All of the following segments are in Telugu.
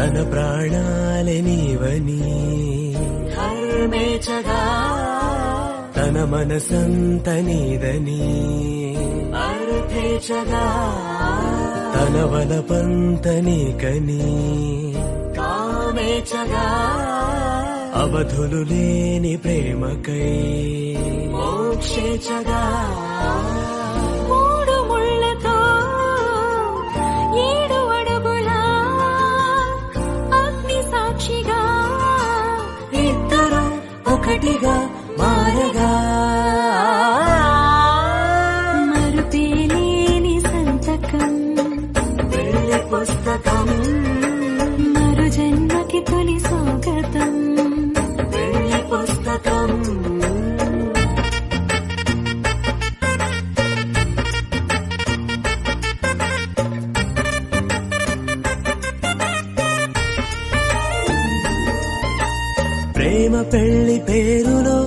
తన ప్రాణాలే నీవని ధర్మేచగా తన మనసంత నీదని అర్థేచగా తన వలపంత నీకని కామేచగా అవధులు లేని ప్రేమకై మోక్షేచగా మూడు ముళ్ళతో 7 అడుగుల అగ్ని సాక్షిగా ఇద్దరు ఒకటిగా మారగా మరుపేలేని సంతకం పెళ్లి పుస్తకం మరు జన్మకి తొలి స్వాగతం పెళ్లి పుస్తకం ప్రేమ పెళ్లి పేరులో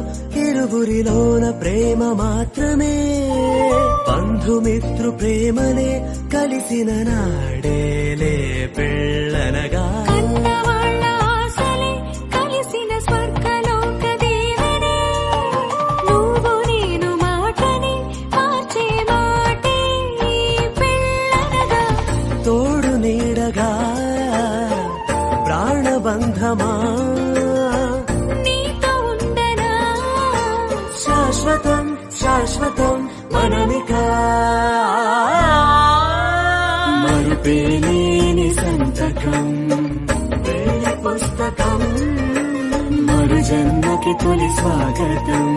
ఇరువురిలోన ప్రేమ మాత్రమే బంధుమిత్రు ప్రేమనే కలిసిన నాడేలే పెళ్ళనగా కన్నవాళ్ళ ఆశలే కలిసిన స్వర్గలోక దేవనే నువ్వు నేను మాటని మార్చే మాటే పెళ్ళనగా తోడు నీడగా ప్రాణబంధమా నీతో ఉండనా శాశ్వతం శాశ్వతం మనమికా మరుపేలేని సంతకం పెళ్లి పుస్తకం మరు జన్మకి తొలి స్వాగతం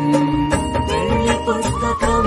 పెళ్లి పుస్తకం